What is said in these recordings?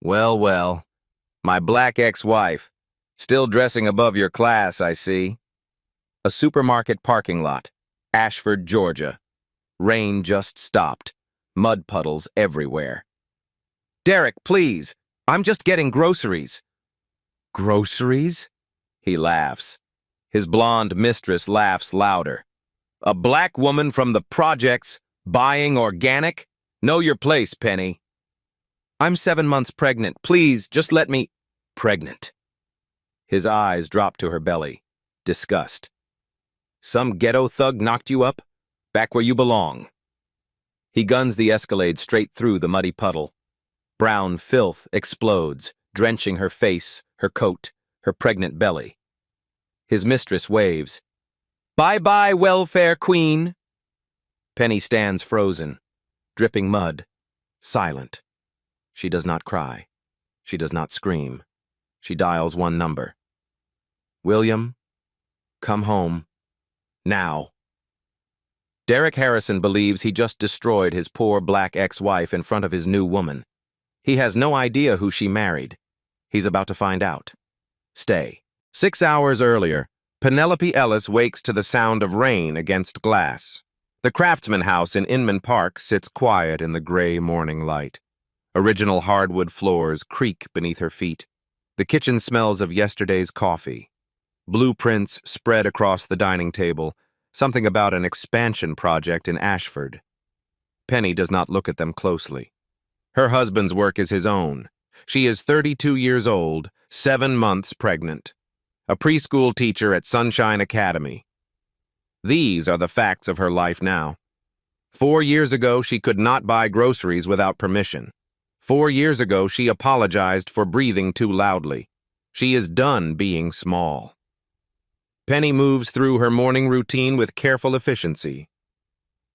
Well, well. My black ex-wife. Still dressing above your class, I see. A supermarket parking lot. Ashford, Georgia. Rain just stopped. Mud puddles everywhere. Derek, please. I'm just getting groceries. Groceries? He laughs. His blonde mistress laughs louder. A black woman from the projects buying organic? Know your place, Penny. I'm 7 months pregnant. Please, just let me... Pregnant. His eyes drop to her belly. Disgust. Some ghetto thug knocked you up? Back where you belong. He guns the Escalade straight through the muddy puddle. Brown filth explodes, drenching her face, her coat, her pregnant belly. His mistress waves. Bye-bye, welfare queen. Penny stands frozen, dripping mud, silent. She does not cry. She does not scream. She dials one number. William, come home. Now. Derek Harrison believes he just destroyed his poor black ex-wife in front of his new woman. He has no idea who she married. He's about to find out. Stay. 6 hours earlier, Penelope Ellis wakes to the sound of rain against glass. The Craftsman House in Inman Park sits quiet in the gray morning light. Original hardwood floors creak beneath her feet. The kitchen smells of yesterday's coffee. Blueprints spread across the dining table, something about an expansion project in Ashford. Penny does not look at them closely. Her husband's work is his own. She is 32 years old, 7 months pregnant. A preschool teacher at Sunshine Academy. These are the facts of her life now. 4 years ago, she could not buy groceries without permission. 4 years ago, she apologized for breathing too loudly. She is done being small. Penny moves through her morning routine with careful efficiency.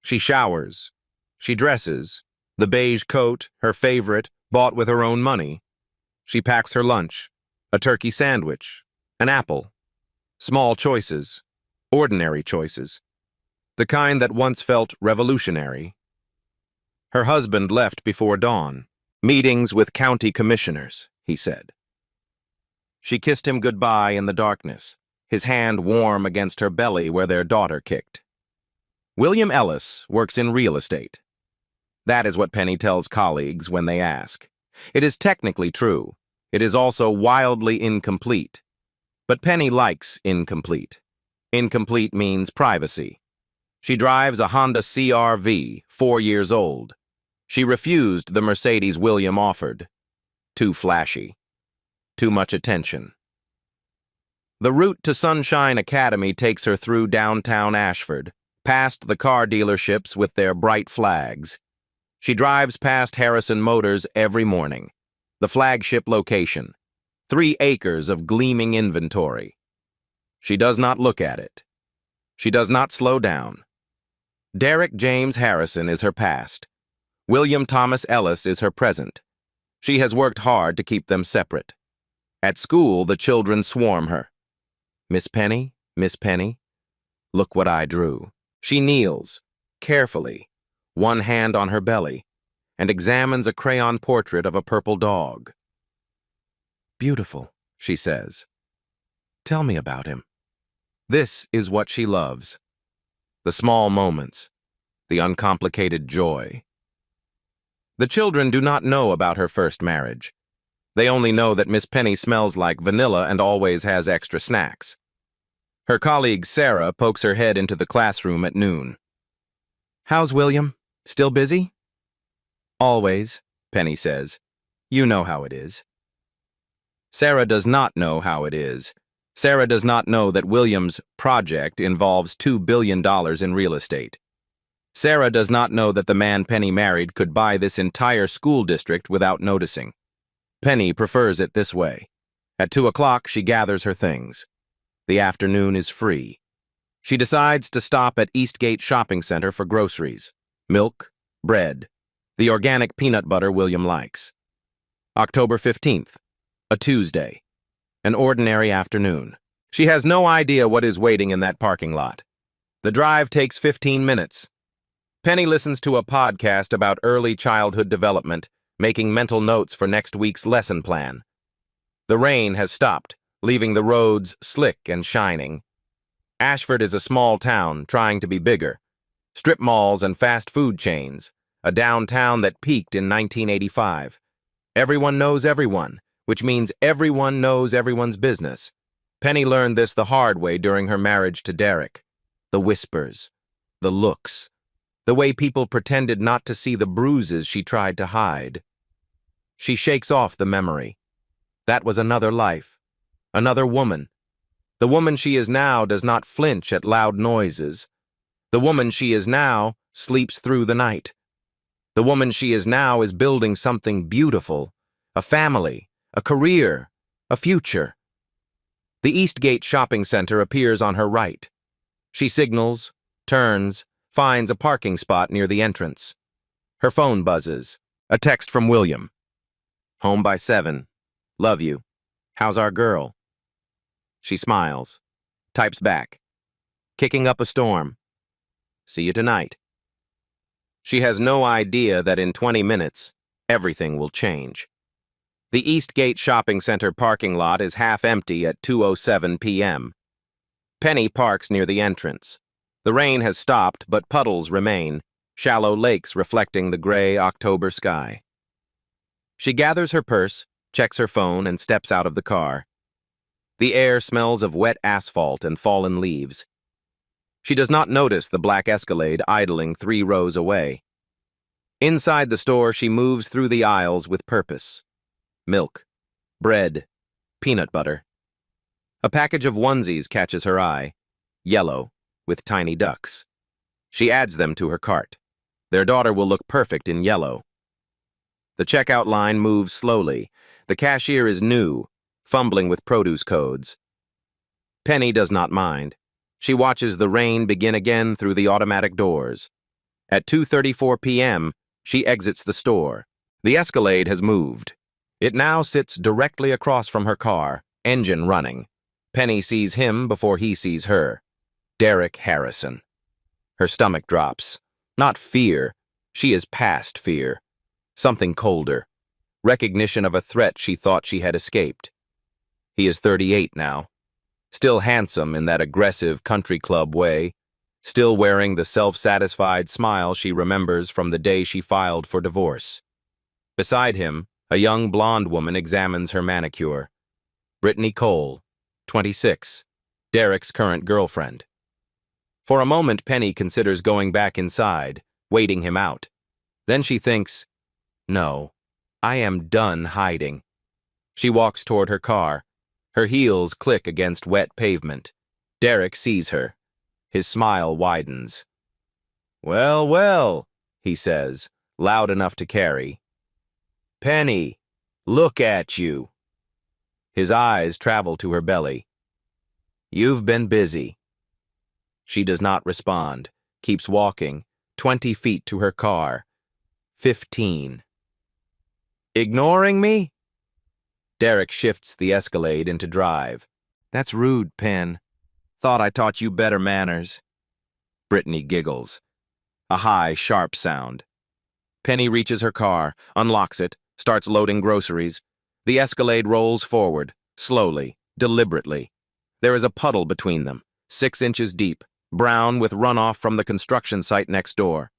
She showers. She dresses. The beige coat, her favorite, bought with her own money. She packs her lunch. A turkey sandwich. An apple. Small choices. Ordinary choices. The kind that once felt revolutionary. Her husband left before dawn. Meetings with county commissioners, he said. She kissed him goodbye in the darkness, his hand warm against her belly where their daughter kicked. William Ellis works in real estate. That is what Penny tells colleagues when they ask. It is technically true. It is also wildly incomplete. But Penny likes incomplete. Incomplete means privacy. She drives a Honda CR-V, 4 years old. She refused the Mercedes William offered. Too flashy. Too much attention. The route to Sunshine Academy takes her through downtown Ashford, past the car dealerships with their bright flags. She drives past Harrison Motors every morning, the flagship location, 3 acres of gleaming inventory. She does not look at it. She does not slow down. Derek James Harrison is her past. William Thomas Ellis is her present. She has worked hard to keep them separate. At school, the children swarm her. Miss Penny, Miss Penny, look what I drew. She kneels, carefully, one hand on her belly, and examines a crayon portrait of a purple dog. Beautiful, she says. Tell me about him. This is what she loves. The small moments, the uncomplicated joy. The children do not know about her first marriage. They only know that Miss Penny smells like vanilla and always has extra snacks. Her colleague Sarah pokes her head into the classroom at noon. How's William? Still busy? Always, Penny says. You know how it is. Sarah does not know how it is. Sarah does not know that William's project involves $2 billion in real estate. Sarah does not know that the man Penny married could buy this entire school district without noticing. Penny prefers it this way. At 2 o'clock, she gathers her things. The afternoon is free. She decides to stop at Eastgate Shopping Center for groceries. Milk, bread, the organic peanut butter William likes. October 15th, a Tuesday. An ordinary afternoon. She has no idea what is waiting in that parking lot. The drive takes 15 minutes. Penny listens to a podcast about early childhood development, making mental notes for next week's lesson plan. The rain has stopped, leaving the roads slick and shining. Ashford is a small town trying to be bigger. Strip malls and fast food chains, a downtown that peaked in 1985. Everyone knows everyone, which means everyone knows everyone's business. Penny learned this the hard way during her marriage to Derek. The whispers, the looks, the way people pretended not to see the bruises she tried to hide. She shakes off the memory. That was another life, another woman. The woman she is now does not flinch at loud noises. The woman she is now sleeps through the night. The woman she is now is building something beautiful, a family, a career, a future. The Eastgate shopping center appears on her right. She signals, turns, finds a parking spot near the entrance. Her phone buzzes. A text from William. Home by 7. Love you. How's our girl? She smiles. Types back. Kicking up a storm. See you tonight. She has no idea that in 20 minutes, everything will change. The Eastgate shopping center parking lot is half empty at 2:07 p.m. Penny parks near the entrance. The rain has stopped, but puddles remain, shallow lakes reflecting the gray October sky. She gathers her purse, checks her phone, and steps out of the car. The air smells of wet asphalt and fallen leaves. She does not notice the black Escalade idling 3 rows away. Inside the store, she moves through the aisles with purpose. Milk, bread, peanut butter. A package of onesies catches her eye, yellow, with tiny ducks. She adds them to her cart. Their daughter will look perfect in yellow. The checkout line moves slowly. The cashier is new, fumbling with produce codes. Penny does not mind. She watches the rain begin again through the automatic doors. At 2:34 p.m., she exits the store. The Escalade has moved. It now sits directly across from her car, engine running. Penny sees him before he sees her. Derek Harrison. Her stomach drops. Not fear. She is past fear. Something colder. Recognition of a threat she thought she had escaped. He is 38 now. Still handsome in that aggressive country club way. Still wearing the self-satisfied smile she remembers from the day she filed for divorce. Beside him, a young blonde woman examines her manicure. Brittany Cole, 26, Derek's current girlfriend. For a moment, Penny considers going back inside, waiting him out. Then she thinks, no, I am done hiding. She walks toward her car. Her heels click against wet pavement. Derek sees her. His smile widens. Well, well, he says, loud enough to carry. Penny, look at you. His eyes travel to her belly. You've been busy. She does not respond, keeps walking, 20 feet to her car. 15. Ignoring me? Derek shifts the Escalade into drive. That's rude, Pen. Thought I taught you better manners. Brittany giggles. A high, sharp sound. Penny reaches her car, unlocks it, starts loading groceries. The Escalade rolls forward, slowly, deliberately. There is a puddle between them, 6 inches deep, brown with runoff from the construction site next door.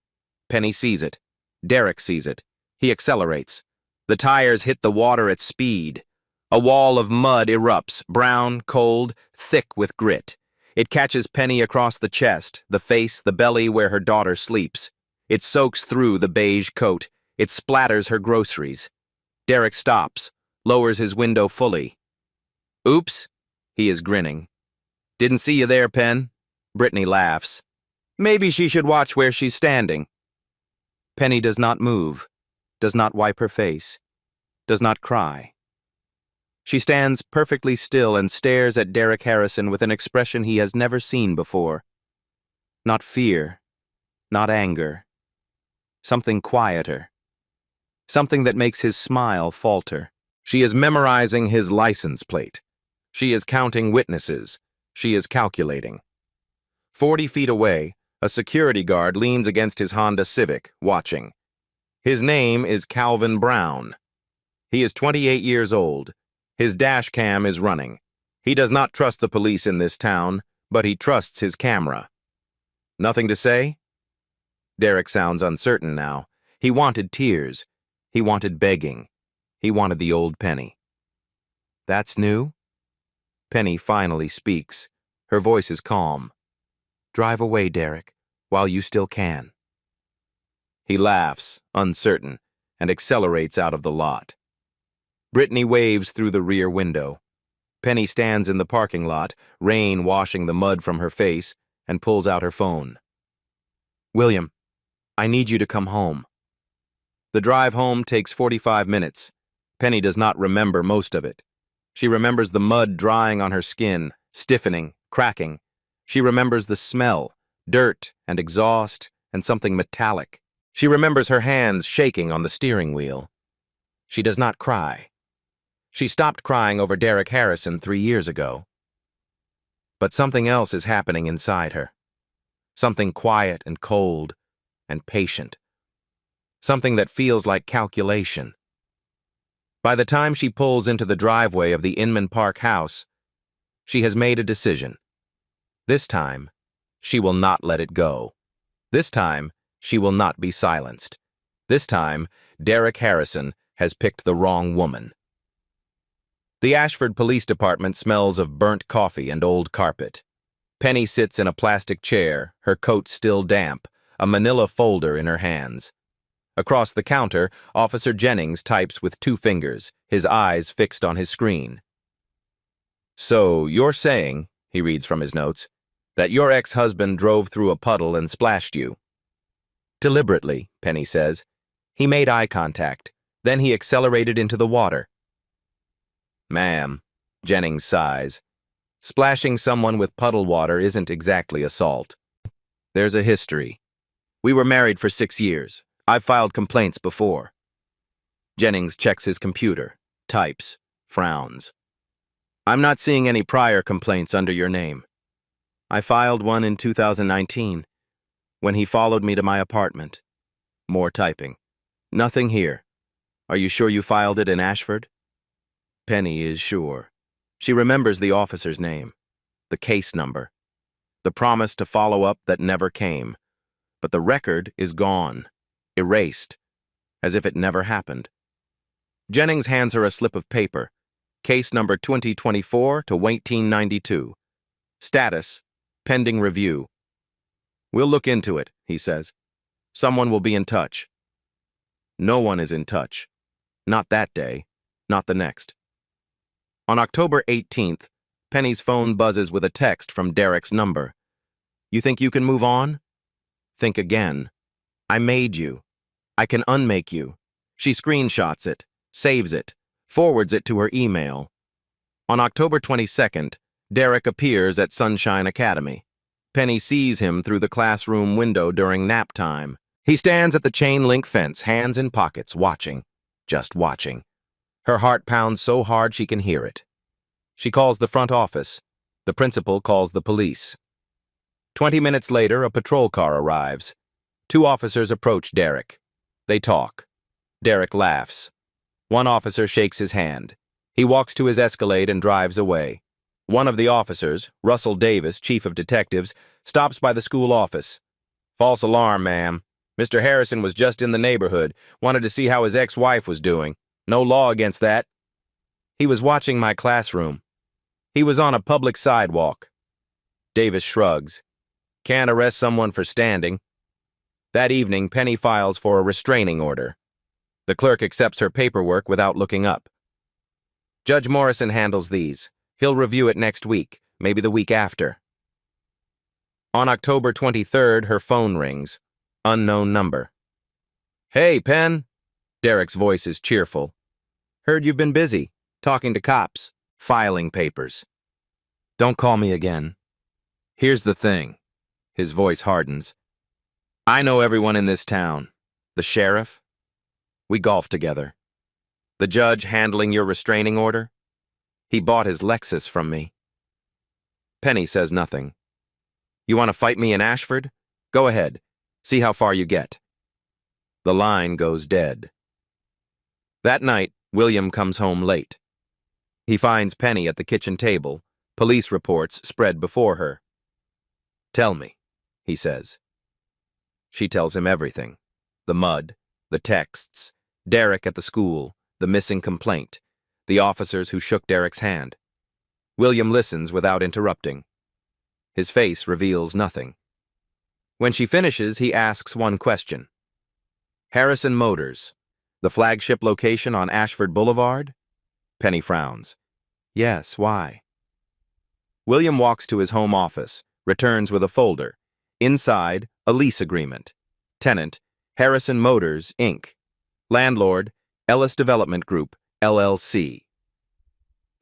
Penny sees it. Derek sees it. He accelerates. The tires hit the water at speed. A wall of mud erupts, brown, cold, thick with grit. It catches Penny across the chest, the face, the belly where her daughter sleeps. It soaks through the beige coat. It splatters her groceries. Derek stops, lowers his window fully. Oops, he is grinning. Didn't see you there, Pen. Brittany laughs. Maybe she should watch where she's standing. Penny does not move, does not wipe her face, does not cry. She stands perfectly still and stares at Derek Harrison with an expression he has never seen before. Not fear, not anger. Something quieter. Something that makes his smile falter. She is memorizing his license plate. She is counting witnesses. She is calculating. 40 feet away, a security guard leans against his Honda Civic, watching. His name is Calvin Brown. He is 28 years old. His dash cam is running. He does not trust the police in this town, but he trusts his camera. Nothing to say? Derek sounds uncertain now. He wanted tears. He wanted begging. He wanted the old Penny. That's new? Penny finally speaks. Her voice is calm. Drive away, Derek, while you still can. He laughs, uncertain, and accelerates out of the lot. Brittany waves through the rear window. Penny stands in the parking lot, rain washing the mud from her face, and pulls out her phone. William, I need you to come home. The drive home takes 45 minutes. Penny does not remember most of it. She remembers the mud drying on her skin, stiffening, cracking. She remembers the smell, dirt and exhaust, and something metallic. She remembers her hands shaking on the steering wheel. She does not cry. She stopped crying over Derek Harrison 3 years ago. But something else is happening inside her. Something quiet and cold and patient. Something that feels like calculation. By the time she pulls into the driveway of the Inman Park house, she has made a decision. This time, she will not let it go. This time, she will not be silenced. This time, Derek Harrison has picked the wrong woman. The Ashford Police Department smells of burnt coffee and old carpet. Penny sits in a plastic chair, her coat still damp, a manila folder in her hands. Across the counter, Officer Jennings types with 2 fingers, his eyes fixed on his screen. So, you're saying, he reads from his notes, that your ex-husband drove through a puddle and splashed you. Deliberately, Penny says. He made eye contact. Then he accelerated into the water. Ma'am, Jennings sighs. Splashing someone with puddle water isn't exactly assault. There's a history. We were married for 6 years. I've filed complaints before. Jennings checks his computer, types, frowns. I'm not seeing any prior complaints under your name. I filed one in 2019, when he followed me to my apartment. More typing. Nothing here. Are you sure you filed it in Ashford? Penny is sure. She remembers the officer's name, the case number, the promise to follow up that never came. But the record is gone, erased, as if it never happened. Jennings hands her a slip of paper, case number 2024 to 1892. Status, pending review. We'll look into it, he says. Someone will be in touch. No one is in touch. Not that day, not the next. On October 18th, Penny's phone buzzes with a text from Derek's number. You think you can move on? Think again. I made you. I can unmake you. She screenshots it, saves it, forwards it to her email. On October 22nd, Derek appears at Sunshine Academy. Penny sees him through the classroom window during nap time. He stands at the chain-link fence, hands in pockets, watching, just watching. Her heart pounds so hard she can hear it. She calls the front office. The principal calls the police. 20 minutes later, a patrol car arrives. 2 officers approach Derek. They talk. Derek laughs. One officer shakes his hand. He walks to his Escalade and drives away. One of the officers, Russell Davis, chief of detectives, stops by the school office. False alarm, ma'am. Mr. Harrison was just in the neighborhood, wanted to see how his ex-wife was doing. No law against that. He was watching my classroom. He was on a public sidewalk. Davis shrugs. Can't arrest someone for standing. That evening, Penny files for a restraining order. The clerk accepts her paperwork without looking up. Judge Morrison handles these. He'll review it next week, maybe the week after. On October 23rd, her phone rings. Unknown number. Hey, Pen. Derek's voice is cheerful. Heard you've been busy, talking to cops, filing papers. Don't call me again. Here's the thing. His voice hardens. I know everyone in this town. The sheriff. We golf together. The judge handling your restraining order. He bought his Lexus from me. Penny says nothing. You want to fight me in Ashford? Go ahead. See how far you get. The line goes dead. That night, William comes home late. He finds Penny at the kitchen table, police reports spread before her. "Tell me," he says. She tells him everything. The mud, the texts, Derek at the school, the missing complaint, the officers who shook Derek's hand. William listens without interrupting. His face reveals nothing. When she finishes, he asks one question. "Harrison Motors, the flagship location on Ashford Boulevard?" Penny frowns. "Yes, why?" William walks to his home office, returns with a folder. Inside, a lease agreement. Tenant, Harrison Motors, Inc. Landlord, Ellis Development Group, LLC.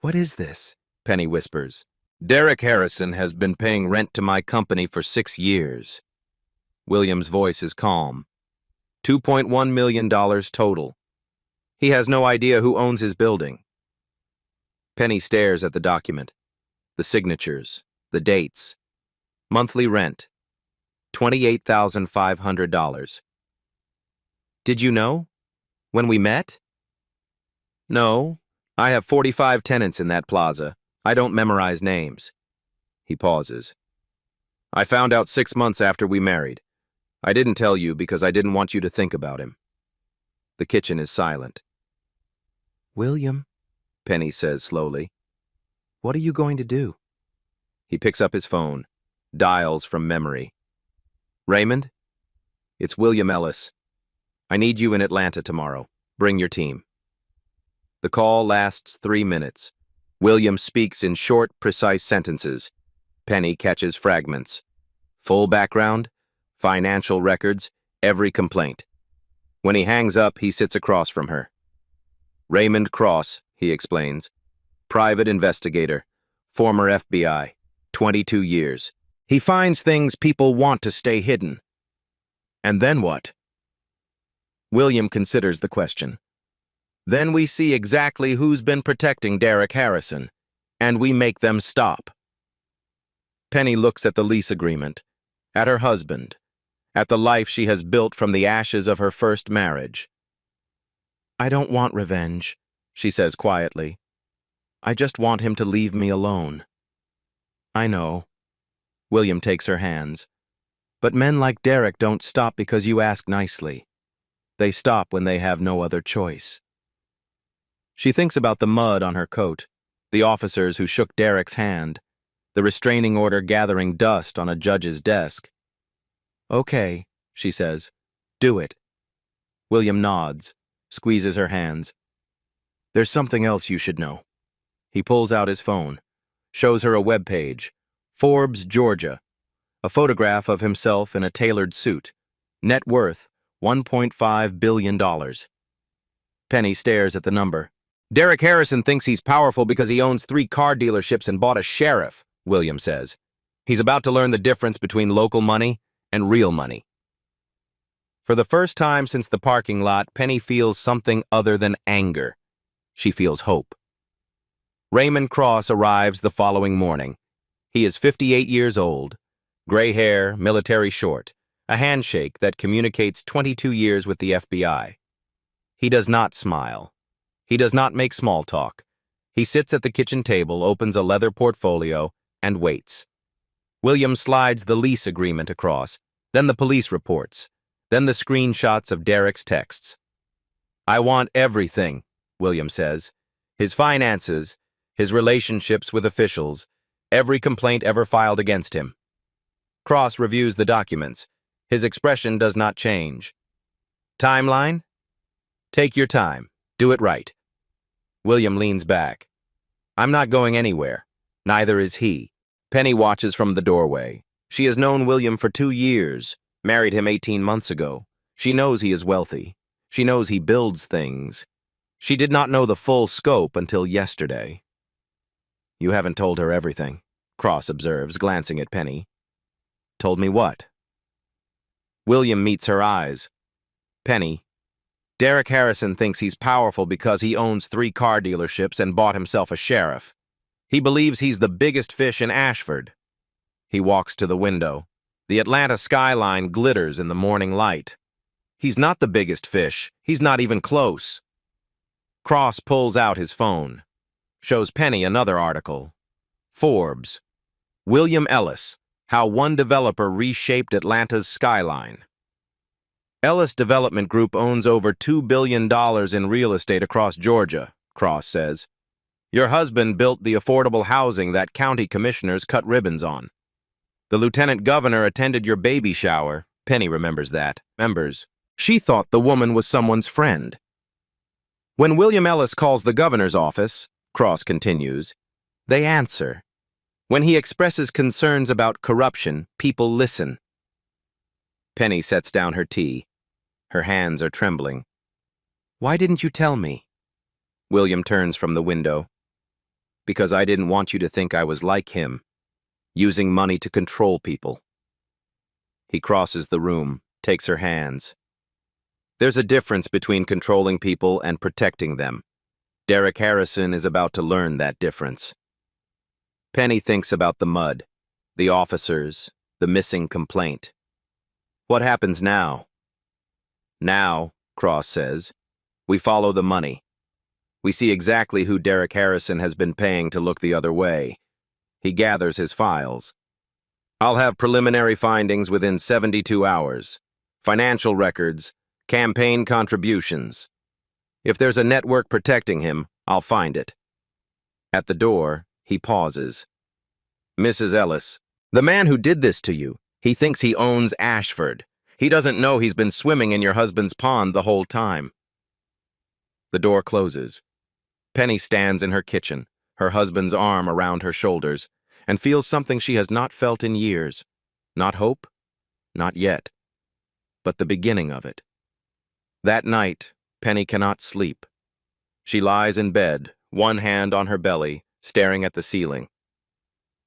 "What is this?" Penny whispers. "Derek Harrison has been paying rent to my company for 6 years. William's voice is calm. $2.1 million total. He has no idea who owns his building. Penny stares at the document. The signatures, the dates. Monthly rent, $28,500. "Did you know? When we met?" "No. I have 45 tenants in that plaza. I don't memorize names." He pauses. "I found out 6 months after we married. I didn't tell you because I didn't want you to think about him." The kitchen is silent. "William," Penny says slowly, "what are you going to do?" He picks up his phone, dials from memory. "Raymond? It's William Ellis. I need you in Atlanta tomorrow. Bring your team." The call lasts 3 minutes. William speaks in short, precise sentences. Penny catches fragments. Full background, financial records, every complaint. When he hangs up, he sits across from her. "Raymond Cross," he explains. "Private investigator, former FBI, 22 years. He finds things people want to stay hidden." "And then what?" William considers the question. "Then we see exactly who's been protecting Derek Harrison, and we make them stop." Penny looks at the lease agreement, at her husband, at the life she has built from the ashes of her first marriage. "I don't want revenge," she says quietly. "I just want him to leave me alone." "I know." William takes her hands. "But men like Derek don't stop because you ask nicely. They stop when they have no other choice." She thinks about the mud on her coat, the officers who shook Derek's hand, the restraining order gathering dust on a judge's desk. "Okay," she says. "Do it." William nods, squeezes her hands. "There's something else you should know." He pulls out his phone, shows her a web page. Forbes, Georgia. A photograph of himself in a tailored suit. Net worth, $1.5 billion. Penny stares at the number. "Derek Harrison thinks he's powerful because he owns 3 car dealerships and bought a sheriff," William says. "He's about to learn the difference between local money and real money." For the first time since the parking lot, Penny feels something other than anger. She feels hope. Raymond Cross arrives the following morning. He is 58 years old, gray hair, military short, a handshake that communicates 22 years with the FBI. He does not smile. He does not make small talk. He sits at the kitchen table, opens a leather portfolio, and waits. William slides the lease agreement across, then the police reports, then the screenshots of Derek's texts. "I want everything," William says. "His finances, his relationships with officials, every complaint ever filed against him." Cross reviews the documents. His expression does not change. "Timeline? Take your time. Do it right." William leans back. "I'm not going anywhere. Neither is he." Penny watches from the doorway. She has known William for 2 years, married him 18 months ago. She knows he is wealthy. She knows he builds things. She did not know the full scope until yesterday. "You haven't told her everything," Cross observes, glancing at Penny. "Told me what?" William meets her eyes. "Penny, Derek Harrison thinks he's powerful because he owns 3 car dealerships and bought himself a sheriff. He believes he's the biggest fish in Ashford." He walks to the window. The Atlanta skyline glitters in the morning light. He's not the biggest fish. He's not even close. Cross pulls out his phone. Shows Penny another article. Forbes. William Ellis. How one developer reshaped Atlanta's skyline. Ellis Development Group owns over $2 billion in real estate across Georgia, Cross says. Your husband built the affordable housing that county commissioners cut ribbons on. The lieutenant governor attended your baby shower. Penny remembers that. She thought the woman was someone's friend. When William Ellis calls the governor's office, Cross continues, they answer. When he expresses concerns about corruption, people listen. Penny sets down her tea. Her hands are trembling. Why didn't you tell me? William turns from the window. Because I didn't want you to think I was like him, using money to control people. He crosses the room, takes her hands. There's a difference between controlling people and protecting them. Derek Harrison is about to learn that difference. Penny thinks about the mud, the officers, the missing complaint. What happens now? Now, Cross says, we follow the money. We see exactly who Derek Harrison has been paying to look the other way. He gathers his files. I'll have preliminary findings within 72 hours. Financial records, campaign contributions. If there's a network protecting him, I'll find it. At the door, he pauses. Mrs. Ellis, the man who did this to you, he thinks he owns Ashford. He doesn't know he's been swimming in your husband's pond the whole time. The door closes. Penny stands in her kitchen, her husband's arm around her shoulders, and feels something she has not felt in years. Not hope, not yet, but the beginning of it. That night, Penny cannot sleep. She lies in bed, one hand on her belly, staring at the ceiling.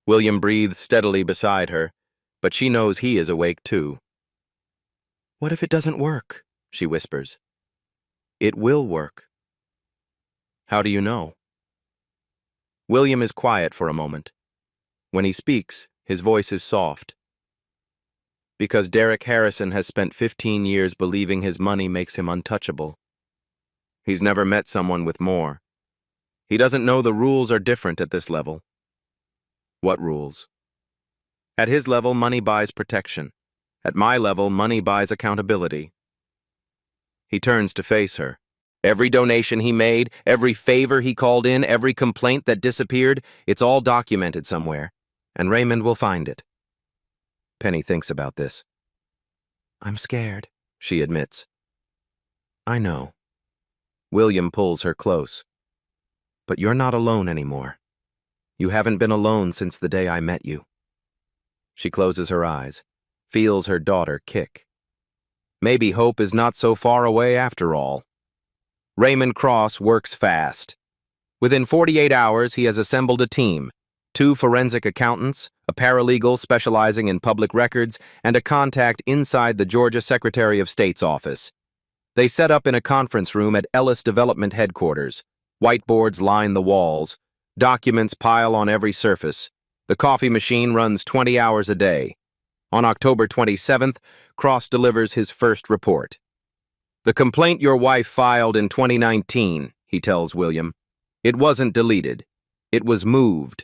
William breathes steadily beside her, but she knows he is awake too. What if it doesn't work? She whispers. It will work. How do you know? William is quiet for a moment. When he speaks, his voice is soft. Because Derek Harrison has spent 15 years believing his money makes him untouchable. He's never met someone with more. He doesn't know the rules are different at this level. What rules? At his level, money buys protection. At my level, money buys accountability. He turns to face her. Every donation he made, every favor he called in, every complaint that disappeared, it's all documented somewhere, and Raymond will find it. Penny thinks about this. I'm scared, she admits. I know. William pulls her close. But you're not alone anymore. You haven't been alone since the day I met you. She closes her eyes, feels her daughter kick. Maybe hope is not so far away after all. Raymond Cross works fast. Within 48 hours, he has assembled a team, 2 forensic accountants, a paralegal specializing in public records, and a contact inside the Georgia Secretary of State's office. They set up in a conference room at Ellis Development headquarters. Whiteboards line the walls. Documents pile on every surface. The coffee machine runs 20 hours a day. On October 27th, Cross delivers his first report. The complaint your wife filed in 2019, he tells William. It wasn't deleted. It was moved.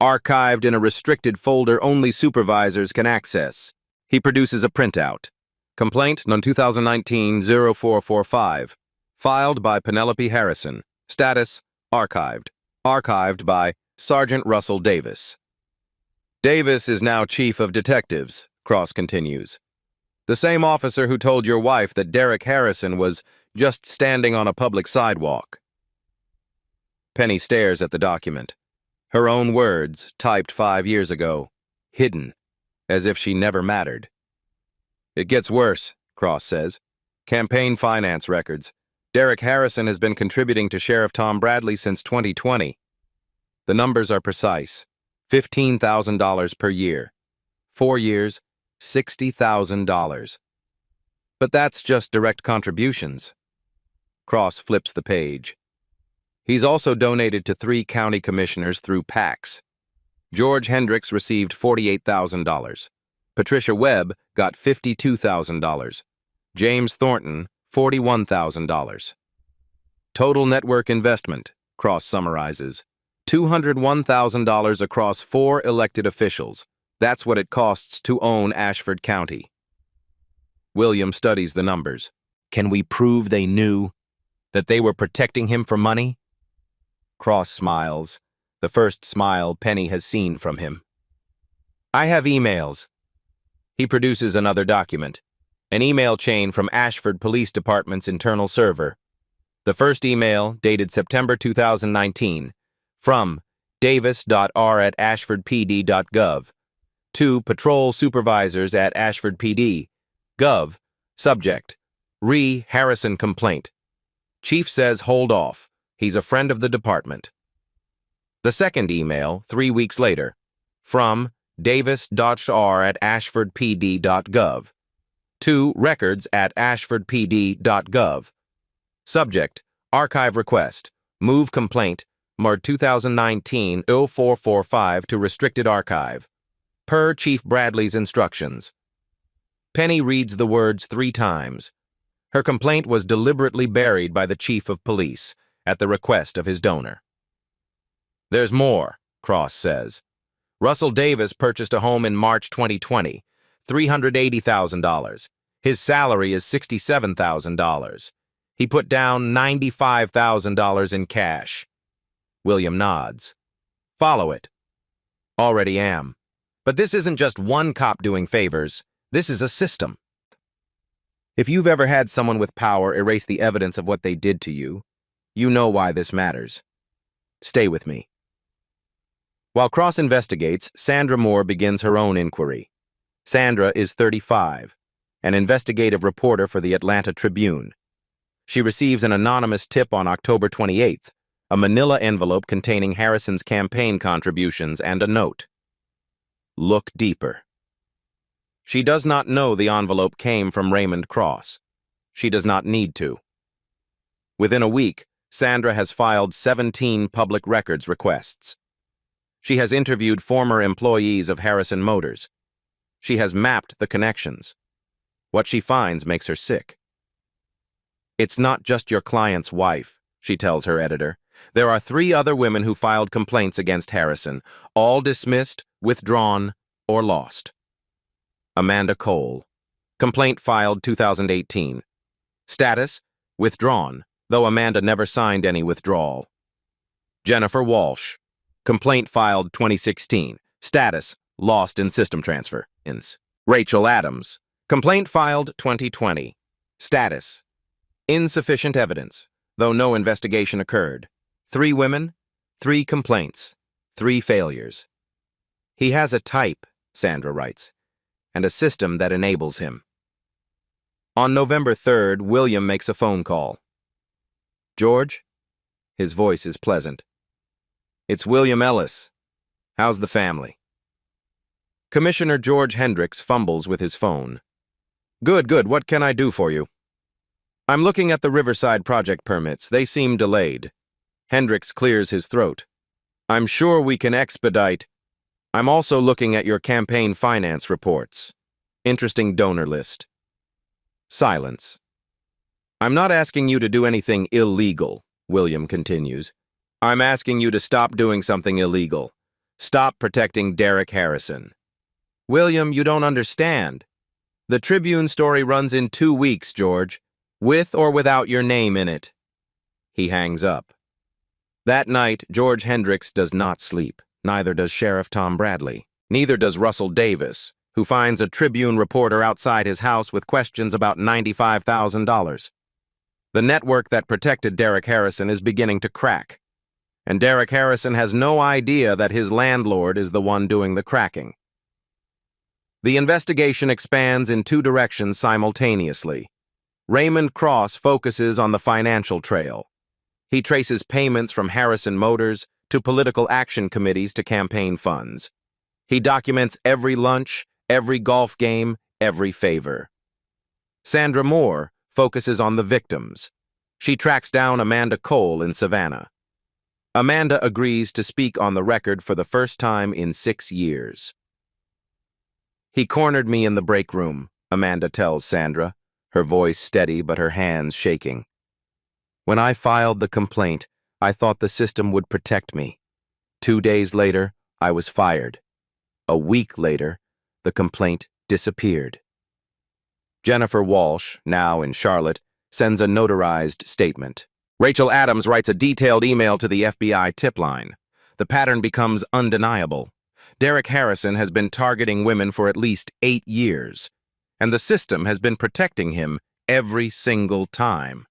Archived in a restricted folder only supervisors can access. He produces a printout. Complaint No. 2019-0445. Filed by Penelope Harrison. Status: archived. Archived by Sergeant Russell Davis. Davis is now chief of detectives, Cross continues. The same officer who told your wife that Derek Harrison was just standing on a public sidewalk. Penny stares at the document. Her own words, typed 5 years ago, hidden, as if she never mattered. It gets worse, Cross says. Campaign finance records. Derek Harrison has been contributing to Sheriff Tom Bradley since 2020. The numbers are precise. $15,000 per year. 4 years, $60,000. But that's just direct contributions. Cross flips the page. He's also donated to 3 county commissioners through PACs. George Hendricks received $48,000. Patricia Webb got $52,000. James Thornton, $41,000. Total network investment, Cross summarizes, $201,000 across 4 elected officials. That's what it costs to own Ashford County. William studies the numbers. Can we prove they knew that they were protecting him for money? Cross smiles, the first smile Penny has seen from him. I have emails. He produces another document, an email chain from Ashford Police Department's internal server. The first email, dated September 2019, from davis.r@ashfordpd.gov to patrol supervisors at Ashford PD. Gov. Subject: Harrison complaint. Chief says hold off. He's a friend of the department. The second email, 3 weeks later, from davis.r@ashfordpd.gov to records@ashfordpd.gov. Subject: Archive request. Move complaint, Marr 2019-0445 to restricted archive. Per Chief Bradley's instructions. Penny reads the words 3 times. Her complaint was deliberately buried by the Chief of Police at the request of his donor. There's more, Cross says. Russell Davis purchased a home in March 2020, $380,000. His salary is $67,000. He put down $95,000 in cash. William nods. Follow it. Already am. But this isn't just one cop doing favors. This is a system. If you've ever had someone with power erase the evidence of what they did to you, you know why this matters. Stay with me. While Cross investigates, Sandra Moore begins her own inquiry. Sandra is 35, an investigative reporter for the Atlanta Tribune. She receives an anonymous tip on October 28th, a manila envelope containing Harrison's campaign contributions and a note. Look deeper. She does not know the envelope came from Raymond Cross. She does not need to. Within a week, Sandra has filed 17 public records requests. She has interviewed former employees of Harrison Motors. She has mapped the connections. What she finds makes her sick. It's not just your client's wife, she tells her editor. There are 3 other women who filed complaints against Harrison, all dismissed, withdrawn, or lost. Amanda Cole. Complaint filed 2018. Status: withdrawn, though Amanda never signed any withdrawal. Jennifer Walsh. Complaint filed 2016. Status: lost in system transfer. Rachel Adams. Complaint filed 2020. Status: insufficient evidence, though no investigation occurred. 3 women, 3 complaints, 3 failures. He has a type, Sandra writes, and a system that enables him. On November 3rd, William makes a phone call. George? His voice is pleasant. It's William Ellis. How's the family? Commissioner George Hendricks fumbles with his phone. Good. What can I do for you? I'm looking at the Riverside project permits. They seem delayed. Hendricks clears his throat. I'm sure we can expedite. I'm also looking at your campaign finance reports. Interesting donor list. Silence. I'm not asking you to do anything illegal, William continues. I'm asking you to stop doing something illegal. Stop protecting Derek Harrison. William, you don't understand. The Tribune story runs in 2 weeks, George, with or without your name in it. He hangs up. That night, George Hendricks does not sleep. Neither does Sheriff Tom Bradley. Neither does Russell Davis, who finds a Tribune reporter outside his house with questions about $95,000. The network that protected Derek Harrison is beginning to crack, and Derek Harrison has no idea that his landlord is the one doing the cracking. The investigation expands in 2 directions simultaneously. Raymond Cross focuses on the financial trail. He traces payments from Harrison Motors to political action committees to campaign funds. He documents every lunch, every golf game, every favor. Sandra Moore focuses on the victims. She tracks down Amanda Cole in Savannah. Amanda agrees to speak on the record for the first time in 6 years. He cornered me in the break room, Amanda tells Sandra. her voice steady but her hands shaking. "When I filed the complaint, I thought the system would protect me. 2 days later, I was fired. A week later, the complaint disappeared." Jennifer Walsh, now in Charlotte, sends a notarized statement. Rachel Adams writes a detailed email to the FBI tip line. The pattern becomes undeniable. Derek Harrison has been targeting women for at least 8 years, and the system has been protecting him every single time.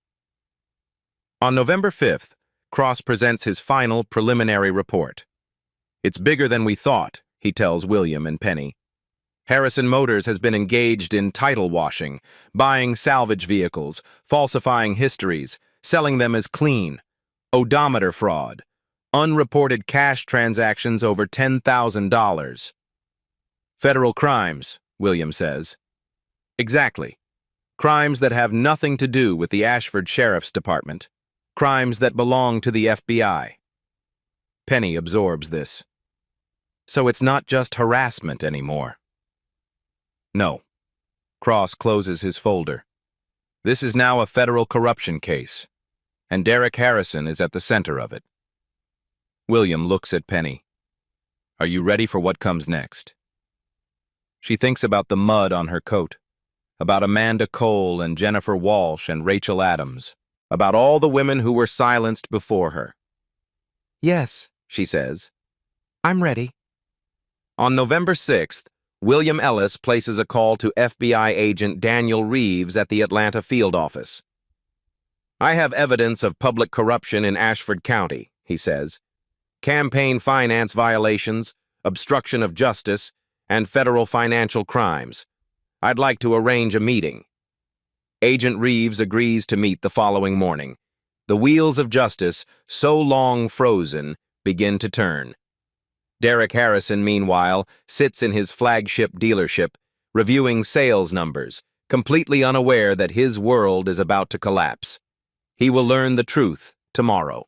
On November 5th, Cross presents his final preliminary report. "It's bigger than we thought," he tells William and Penny. "Harrison Motors has been engaged in title washing, buying salvage vehicles, falsifying histories, selling them as clean, odometer fraud, unreported cash transactions over $10,000. Federal crimes," William says. "Exactly. Crimes that have nothing to do with the Ashford Sheriff's Department. Crimes that belong to the FBI." Penny absorbs this. So it's not just harassment anymore. No. Cross closes his folder. This is now a federal corruption case, and Derek Harrison is at the center of it. William looks at Penny. "Are you ready for what comes next?" She thinks about the mud on her coat, about Amanda Cole and Jennifer Walsh and Rachel Adams, about all the women who were silenced before her. "Yes," she says. "I'm ready." On November 6th, William Ellis places a call to FBI agent Daniel Reeves at the Atlanta field office. "I have evidence of public corruption in Ashford County," he says. "Campaign finance violations, obstruction of justice, and federal financial crimes. I'd like to arrange a meeting." Agent Reeves agrees to meet the following morning. The wheels of justice, so long frozen, begin to turn. Derek Harrison, meanwhile, sits in his flagship dealership, reviewing sales numbers, completely unaware that his world is about to collapse. He will learn the truth tomorrow.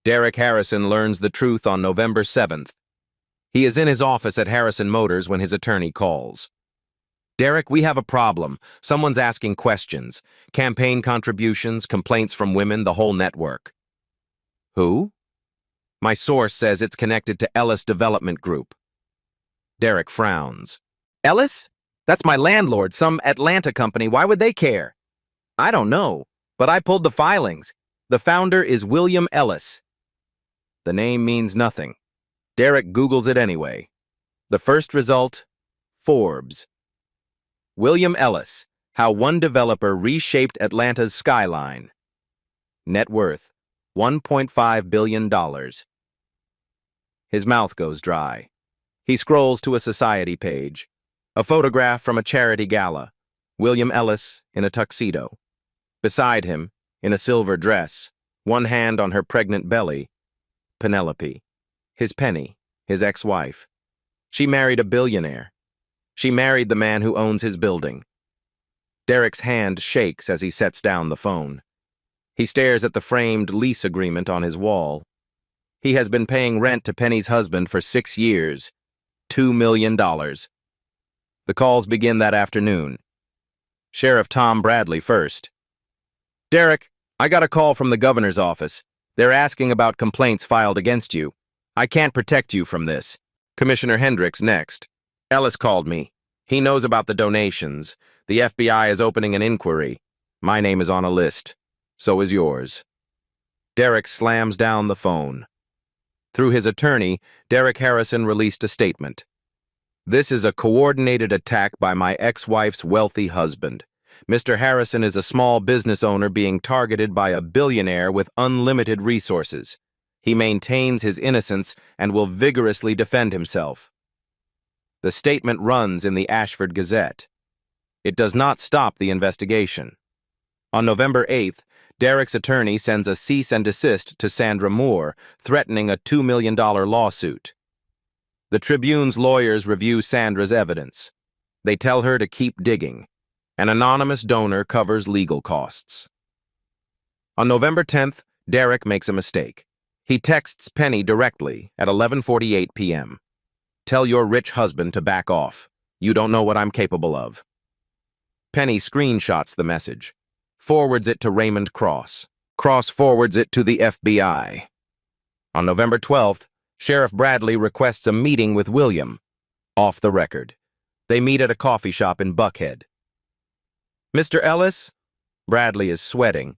Derek Harrison learns the truth on November 7th. He is in his office at Harrison Motors when his attorney calls. "Derek, we have a problem. Someone's asking questions. Campaign contributions, complaints from women, the whole network." "Who?" "My source says it's connected to Ellis Development Group." Derek frowns. "Ellis? That's my landlord, some Atlanta company. Why would they care?" "I don't know, but I pulled the filings. The founder is William Ellis." The name means nothing. Derek Googles it anyway. The first result, Forbes. William Ellis, how one developer reshaped Atlanta's skyline. Net worth, $1.5 billion. His mouth goes dry. He scrolls to a society page. A photograph from a charity gala. William Ellis in a tuxedo. Beside him, in a silver dress, one hand on her pregnant belly, Penelope. His Penny, his ex-wife. She married a billionaire. She married the man who owns his building. Derek's hand shakes as he sets down the phone. He stares at the framed lease agreement on his wall. He has been paying rent to Penny's husband for 6 years. $2 million. The calls begin that afternoon. Sheriff Tom Bradley first. "Derek, I got a call from the governor's office. They're asking about complaints filed against you. I can't protect you from this." Commissioner Hendricks next. "Ellis called me. He knows about the donations. The FBI is opening an inquiry. My name is on a list. So is yours." Derek slams down the phone. Through his attorney, Derek Harrison released a statement. "This is a coordinated attack by my ex-wife's wealthy husband. Mr. Harrison is a small business owner being targeted by a billionaire with unlimited resources. He maintains his innocence and will vigorously defend himself." The statement runs in the Ashford Gazette. It does not stop the investigation. On November 8th, Derek's attorney sends a cease and desist to Sandra Moore, threatening a $2 million lawsuit. The Tribune's lawyers review Sandra's evidence. They tell her to keep digging. An anonymous donor covers legal costs. On November 10th, Derek makes a mistake. He texts Penny directly at 11:48 p.m. "Tell your rich husband to back off. You don't know what I'm capable of." Penny screenshots the message, forwards it to Raymond Cross. Cross forwards it to the FBI. On November 12th, Sheriff Bradley requests a meeting with William. Off the record. They meet at a coffee shop in Buckhead. Mr. Ellis? Bradley is sweating.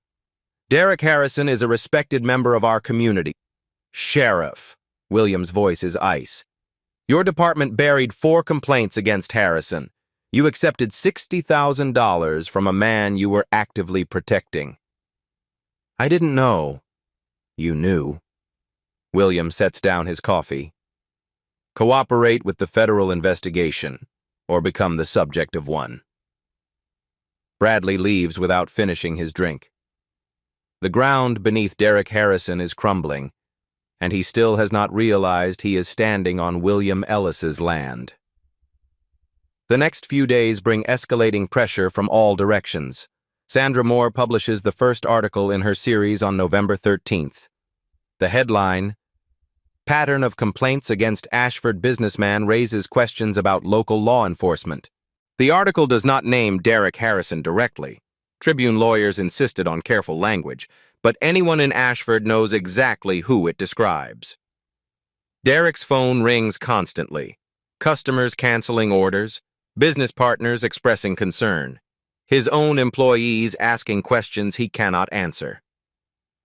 Derek Harrison is a respected member of our community. Sheriff. William's voice is ice. Your department buried 4 complaints against Harrison. You accepted $60,000 from a man you were actively protecting. I didn't know. You knew. William sets down his coffee. Cooperate with the federal investigation, or become the subject of one. Bradley leaves without finishing his drink. The ground beneath Derek Harrison is crumbling, and he still has not realized he is standing on William Ellis's land. The next few days bring escalating pressure from all directions. Sandra Moore publishes the first article in her series on November 13th. The headline, Pattern of Complaints Against Ashford Businessman Raises Questions About Local Law Enforcement. The article does not name Derek Harrison directly. Tribune lawyers insisted on careful language, but anyone in Ashford knows exactly who it describes. Derek's phone rings constantly. Customers canceling orders, business partners expressing concern, his own employees asking questions he cannot answer.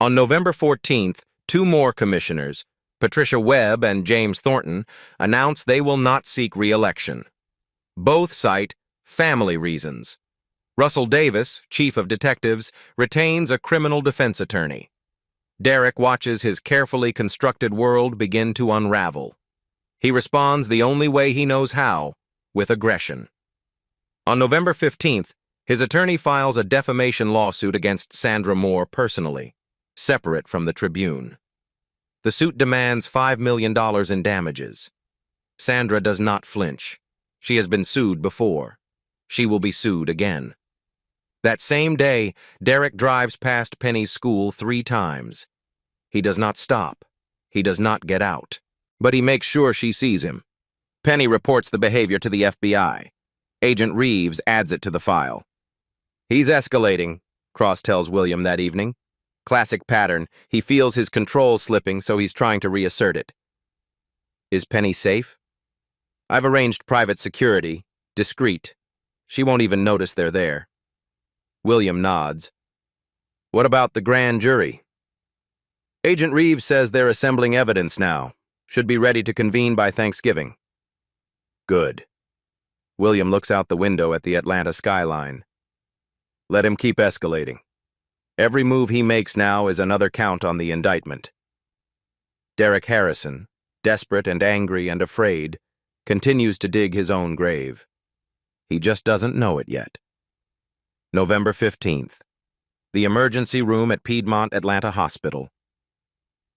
On November 14th, 2 more commissioners, Patricia Webb and James Thornton, announce they will not seek re-election. Both cite family reasons. Russell Davis, chief of detectives, retains a criminal defense attorney. Derek watches his carefully constructed world begin to unravel. He responds the only way he knows how, with aggression. On November 15th, his attorney files a defamation lawsuit against Sandra Moore personally, separate from the Tribune. The suit demands $5 million in damages. Sandra does not flinch. She has been sued before. She will be sued again. That same day, Derek drives past Penny's school 3 times. He does not stop. He does not get out. But he makes sure she sees him. Penny reports the behavior to the FBI. Agent Reeves adds it to the file. He's escalating, Cross tells William that evening. Classic pattern. He feels his control slipping, so he's trying to reassert it. Is Penny safe? I've arranged private security, discreet. She won't even notice they're there. William nods. What about the grand jury? Agent Reeves says they're assembling evidence now. Should be ready to convene by Thanksgiving. Good. William looks out the window at the Atlanta skyline. Let him keep escalating. Every move he makes now is another count on the indictment. Derek Harrison, desperate and angry and afraid, continues to dig his own grave. He just doesn't know it yet. November 15th. The emergency room at Piedmont Atlanta Hospital.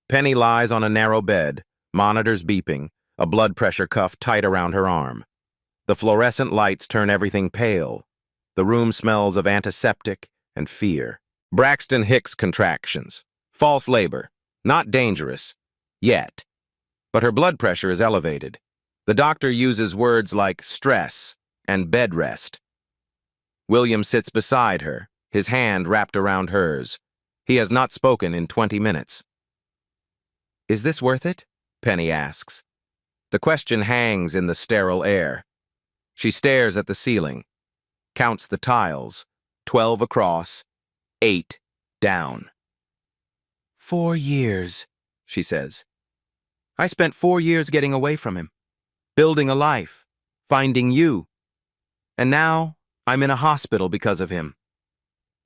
Penny lies on a narrow bed, monitors beeping, a blood pressure cuff tight around her arm. The fluorescent lights turn everything pale. The room smells of antiseptic and fear. Braxton Hicks contractions. False labor. Not dangerous. Yet. But her blood pressure is elevated. The doctor uses words like stress and bed rest. William sits beside her, his hand wrapped around hers. He has not spoken in 20 minutes. Is this worth it? Penny asks. The question hangs in the sterile air. She stares at the ceiling, counts the tiles, 12 across, 8 down. 4 years, she says. I spent 4 years getting away from him, building a life, finding you. And now I'm in a hospital because of him.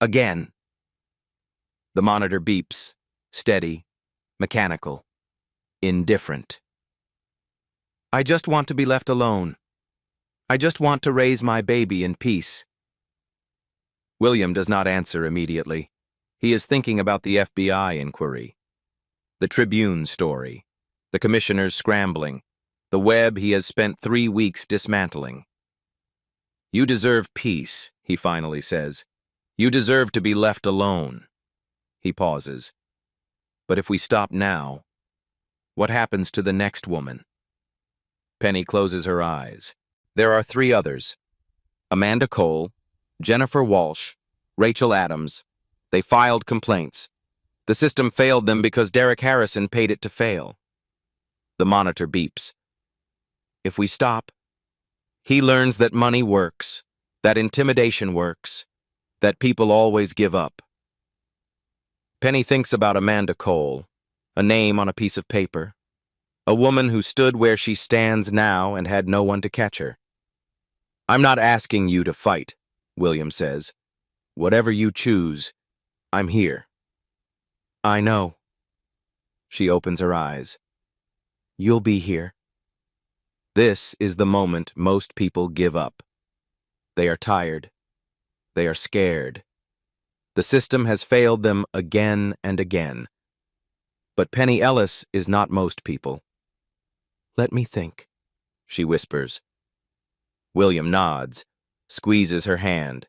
Again. The monitor beeps, steady, mechanical, indifferent. I just want to be left alone. I just want to raise my baby in peace. William does not answer immediately. He is thinking about the FBI inquiry, the Tribune story, the commissioners scrambling, the web he has spent 3 weeks dismantling. You deserve peace, he finally says. You deserve to be left alone. He pauses. But if we stop now, what happens to the next woman? Penny closes her eyes. There are 3 others. Amanda Cole, Jennifer Walsh, Rachel Adams. They filed complaints. The system failed them because Derek Harrison paid it to fail. The monitor beeps. If we stop, he learns that money works, that intimidation works, that people always give up. Penny thinks about Amanda Cole, a name on a piece of paper, a woman who stood where she stands now and had no one to catch her. I'm not asking you to fight, William says. Whatever you choose, I'm here. I know. She opens her eyes. You'll be here. This is the moment most people give up. They are tired. They are scared. The system has failed them again and again. But Penny Ellis is not most people. Let me think, she whispers. William nods, squeezes her hand.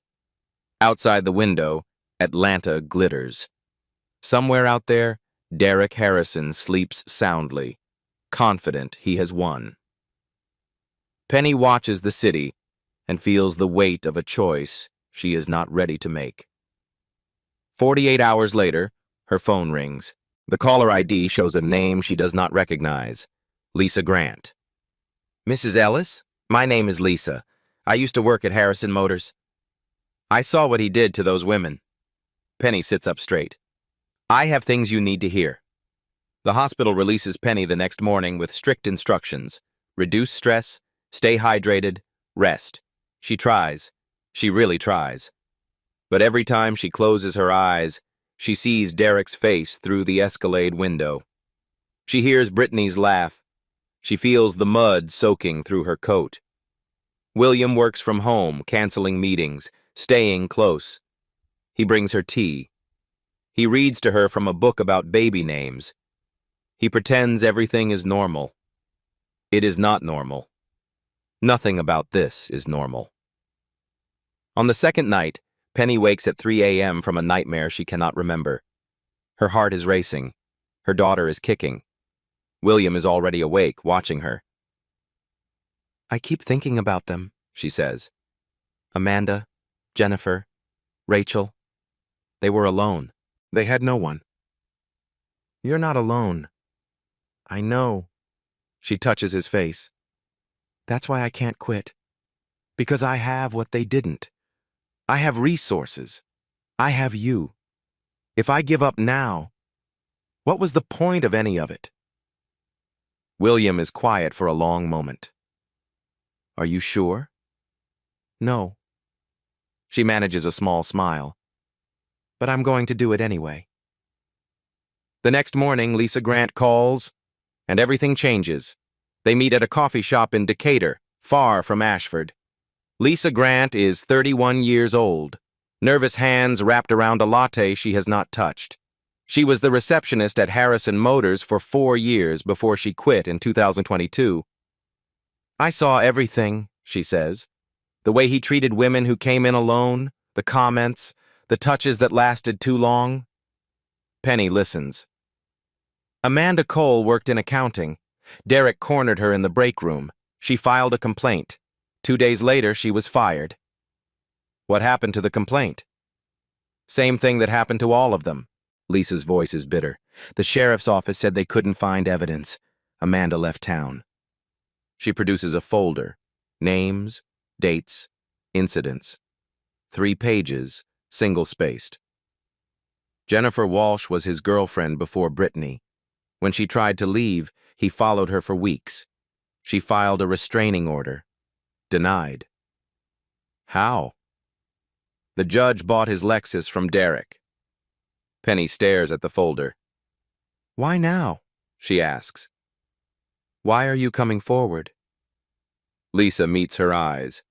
Outside the window, Atlanta glitters. Somewhere out there, Derek Harrison sleeps soundly, confident he has won. Penny watches the city and feels the weight of a choice she is not ready to make. 48 hours later, her phone rings. The caller ID shows a name she does not recognize. Lisa Grant. Mrs. Ellis? My name is Lisa. I used to work at Harrison Motors. I saw what he did to those women. Penny sits up straight. I have things you need to hear. The hospital releases Penny the next morning with strict instructions. Reduce stress, stay hydrated, rest. She tries. She really tries. But every time she closes her eyes, she sees Derek's face through the Escalade window. She hears Brittany's laugh. She feels the mud soaking through her coat. William works from home, canceling meetings, staying close. He brings her tea. He reads to her from a book about baby names. He pretends everything is normal. It is not normal. Nothing about this is normal. On the second night, Penny wakes at 3 a.m. from a nightmare she cannot remember. Her heart is racing. Her daughter is kicking. William is already awake, watching her. I keep thinking about them, she says. Amanda, Jennifer, Rachel. They were alone. They had no one. You're not alone. I know. She touches his face. That's why I can't quit. Because I have what they didn't. I have resources. I have you. If I give up now, what was the point of any of it? William is quiet for a long moment. Are you sure? No. She manages a small smile. But I'm going to do it anyway. The next morning, Lisa Grant calls, and everything changes. They meet at a coffee shop in Decatur, far from Ashford. Lisa Grant is 31 years old, nervous hands wrapped around a latte she has not touched. She was the receptionist at Harrison Motors for 4 years before she quit in 2022. I saw everything, she says. The way he treated women who came in alone, the comments, the touches that lasted too long. Penny listens. Amanda Cole worked in accounting. Derek cornered her in the break room. She filed a complaint. 2 days later, she was fired. What happened to the complaint? Same thing that happened to all of them. Lisa's voice is bitter. The sheriff's office said they couldn't find evidence. Amanda left town. She produces a folder. Names, dates, incidents. 3 pages, single-spaced. Jennifer Walsh was his girlfriend before Brittany. When she tried to leave, he followed her for weeks. She filed a restraining order. Denied. How? The judge bought his Lexus from Derek. Penny stares at the folder. Why now? She asks. Why are you coming forward? Lisa meets her eyes.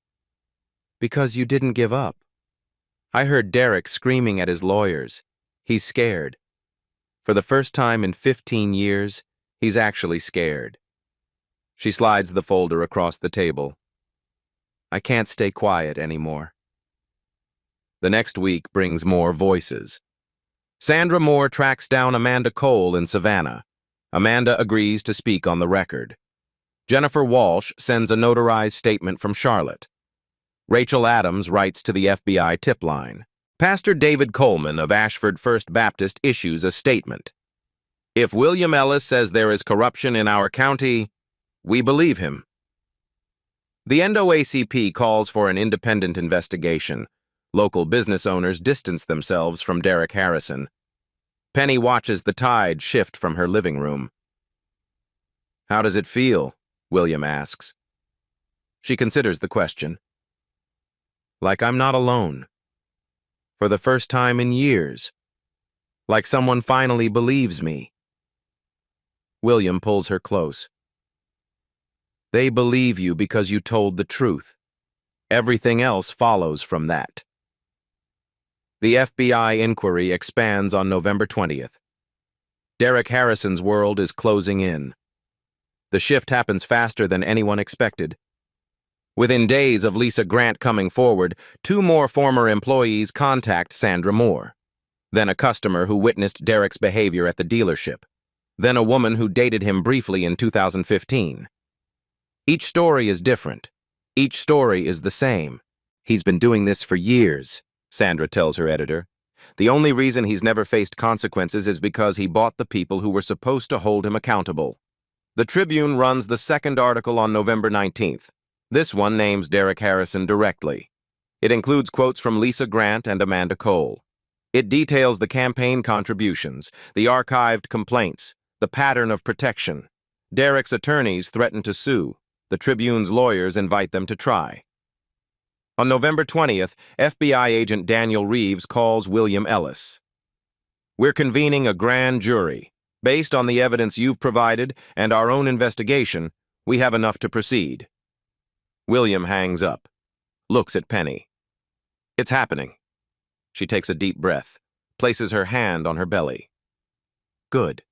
Because you didn't give up. I heard Derek screaming at his lawyers. He's scared. For the first time in 15 years, he's actually scared. She slides the folder across the table. I can't stay quiet anymore. The next week brings more voices. Sandra Moore tracks down Amanda Cole in Savannah. Amanda agrees to speak on the record. Jennifer Walsh sends a notarized statement from Charlotte. Rachel Adams writes to the FBI tip line. Pastor David Coleman of Ashford First Baptist issues a statement. If William Ellis says there is corruption in our county, we believe him. The NAACP calls for an independent investigation. Local business owners distance themselves from Derek Harrison. Penny watches the tide shift from her living room. How does it feel? William asks. She considers the question. Like I'm not alone. For the first time in years. Like someone finally believes me. William pulls her close. They believe you because you told the truth. Everything else follows from that. The FBI inquiry expands on November 20th. Derek Harrison's world is closing in. The shift happens faster than anyone expected. Within days of Lisa Grant coming forward, 2 more former employees contact Sandra Moore. Then a customer who witnessed Derek's behavior at the dealership. Then a woman who dated him briefly in 2015. Each story is different. Each story is the same. He's been doing this for years, Sandra tells her editor. The only reason he's never faced consequences is because he bought the people who were supposed to hold him accountable. The Tribune runs the second article on November 19th. This one names Derek Harrison directly. It includes quotes from Lisa Grant and Amanda Cole. It details the campaign contributions, the archived complaints, the pattern of protection. Derek's attorneys threaten to sue. The Tribune's lawyers invite them to try. On November 20th, FBI agent Daniel Reeves calls William Ellis. We're convening a grand jury. Based on the evidence you've provided and our own investigation, we have enough to proceed. William hangs up, looks at Penny. It's happening. She takes a deep breath, places her hand on her belly. Good.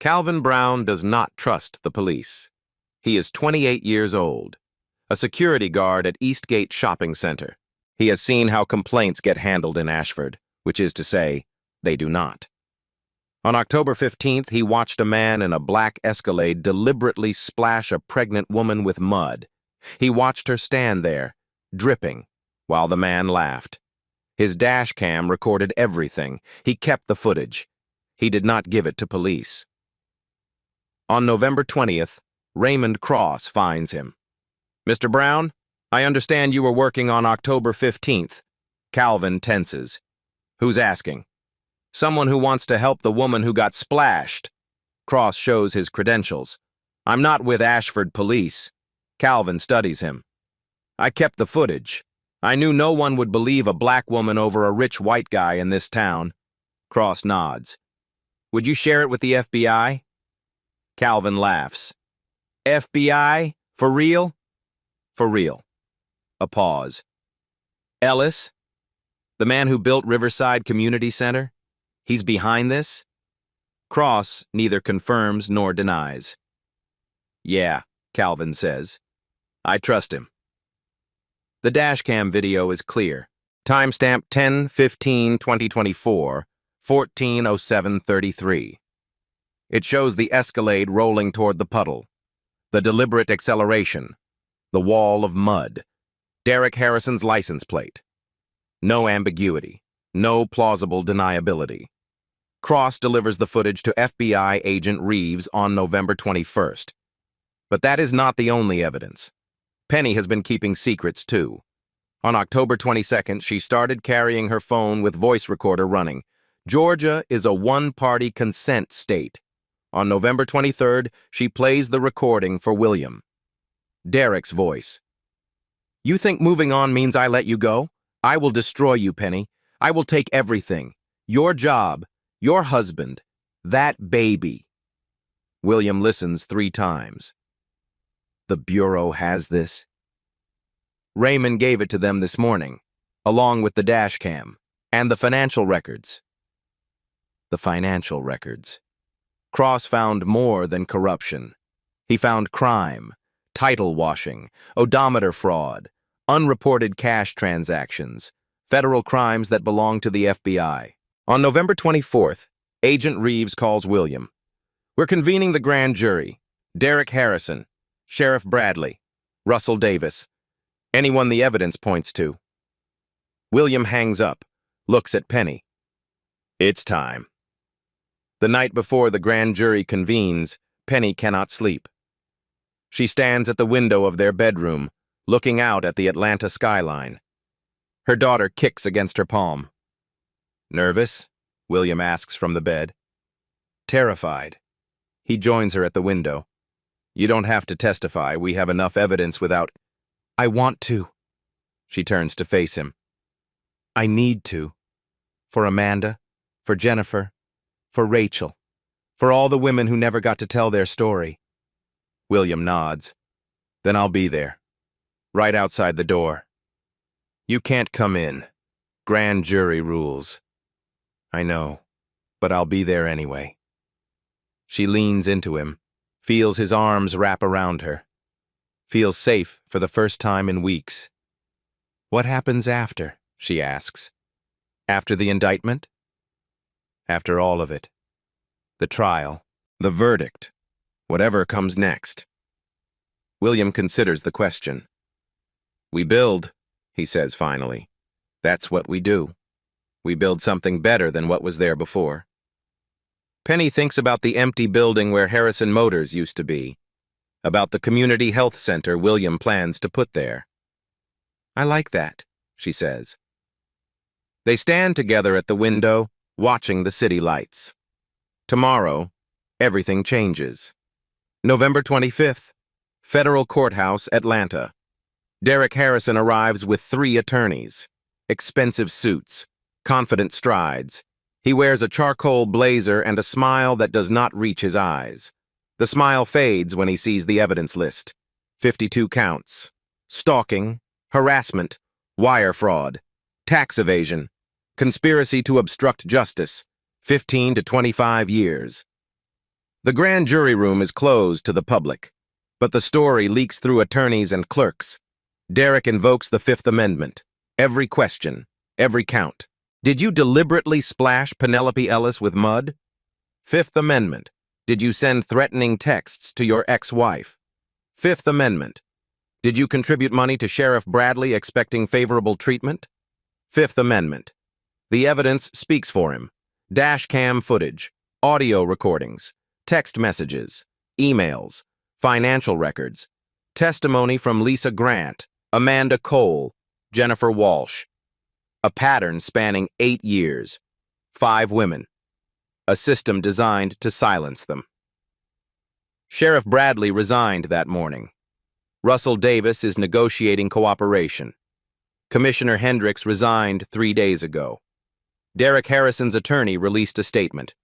Calvin Brown does not trust the police. He is 28 years old, a security guard at Eastgate Shopping Center. He has seen how complaints get handled in Ashford, which is to say, they do not. On October 15th, he watched a man in a black Escalade deliberately splash a pregnant woman with mud. He watched her stand there, dripping, while the man laughed. His dash cam recorded everything. He kept the footage. He did not give it to police. On November 20th, Raymond Cross finds him. Mr. Brown, I understand you were working on October 15th. Calvin tenses. Who's asking? Someone who wants to help the woman who got splashed. Cross shows his credentials. I'm not with Ashford Police. Calvin studies him. I kept the footage. I knew no one would believe a black woman over a rich white guy in this town. Cross nods. Would you share it with the FBI? Calvin laughs. FBI? For real? For real. A pause. Ellis? The man who built Riverside Community Center? He's behind this? Cross neither confirms nor denies. Yeah, Calvin says. I trust him. The dashcam video is clear. Timestamp 10/15/2024, 14:07:33. It shows the Escalade rolling toward the puddle, the deliberate acceleration, the wall of mud, Derek Harrison's license plate. No ambiguity, no plausible deniability. Cross delivers the footage to FBI agent Reeves on November 21st. But that is not the only evidence. Penny has been keeping secrets too. On October 22nd, she started carrying her phone with voice recorder running. Georgia is a one-party consent state. On November 23rd, she plays the recording for William. Derek's voice. You think moving on means I let you go? I will destroy you, Penny. I will take everything. Your job, your husband, that baby. William listens 3 times. The Bureau has this? Raymond gave it to them this morning, along with the dash cam and the financial records. The financial records. Cross found more than corruption. He found crime, title washing, odometer fraud, unreported cash transactions, federal crimes that belong to the FBI. On November 24th, Agent Reeves calls William. We're convening the grand jury. Derek Harrison, Sheriff Bradley, Russell Davis. Anyone the evidence points to. William hangs up, looks at Penny. It's time. The night before the grand jury convenes, Penny cannot sleep. She stands at the window of their bedroom, looking out at the Atlanta skyline. Her daughter kicks against her palm. Nervous? William asks from the bed. Terrified. He joins her at the window. You don't have to testify. We have enough evidence without... I want to. She turns to face him. I need to. For Amanda, for Jennifer, for Rachel, for all the women who never got to tell their story. William nods. Then I'll be there. Right outside the door. You can't come in. Grand jury rules. I know, but I'll be there anyway. She leans into him, feels his arms wrap around her. Feels safe for the first time in weeks. What happens after? She asks. After the indictment? After all of it. The trial. The verdict. Whatever comes next. William considers the question. We build, he says finally. That's what we do. We build something better than what was there before. Penny thinks about the empty building where Harrison Motors used to be, about the community health center William plans to put there. I like that, she says. They stand together at the window, watching the city lights. Tomorrow, everything changes. November 25th, Federal Courthouse, Atlanta. Derek Harrison arrives with 3 attorneys. Expensive suits, confident strides. He wears a charcoal blazer and a smile that does not reach his eyes. The smile fades when he sees the evidence list. 52 counts. Stalking, harassment, wire fraud, tax evasion, conspiracy to obstruct justice, 15 to 25 years. The grand jury room is closed to the public, but the story leaks through attorneys and clerks. Derek invokes the Fifth Amendment. Every question, every count. Did you deliberately splash Penelope Ellis with mud? Fifth Amendment. Did you send threatening texts to your ex-wife? Fifth Amendment. Did you contribute money to Sheriff Bradley expecting favorable treatment? Fifth Amendment. The evidence speaks for him. Dash cam footage, audio recordings, text messages, emails, financial records, testimony from Lisa Grant, Amanda Cole, Jennifer Walsh. A pattern spanning 8 years. 5 women. A system designed to silence them. Sheriff Bradley resigned that morning. Russell Davis is negotiating cooperation. Commissioner Hendricks resigned 3 days ago. Derek Harrison's attorney released a statement.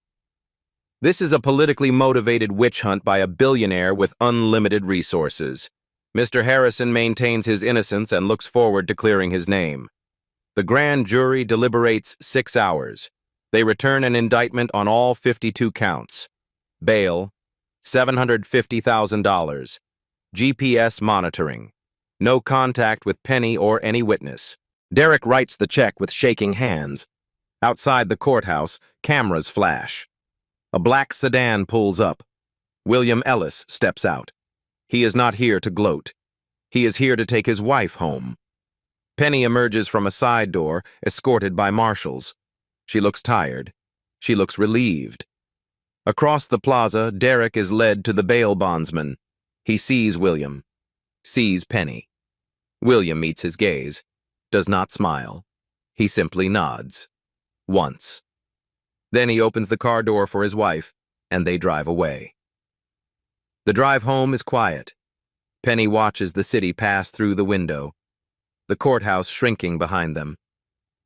This is a politically motivated witch hunt by a billionaire with unlimited resources. Mr. Harrison maintains his innocence and looks forward to clearing his name. The grand jury deliberates 6 hours. They return an indictment on all 52 counts. Bail, $750,000. GPS monitoring. No contact with Penny or any witness. Derek writes the check with shaking hands. Outside the courthouse, cameras flash. A black sedan pulls up. William Ellis steps out. He is not here to gloat. He is here to take his wife home. Penny emerges from a side door, escorted by marshals. She looks tired. She looks relieved. Across the plaza, Derek is led to the bail bondsman. He sees William. Sees Penny. William meets his gaze. Does not smile. He simply nods. Once. Then he opens the car door for his wife, and they drive away. The drive home is quiet. Penny watches the city pass through the window. The courthouse shrinking behind them.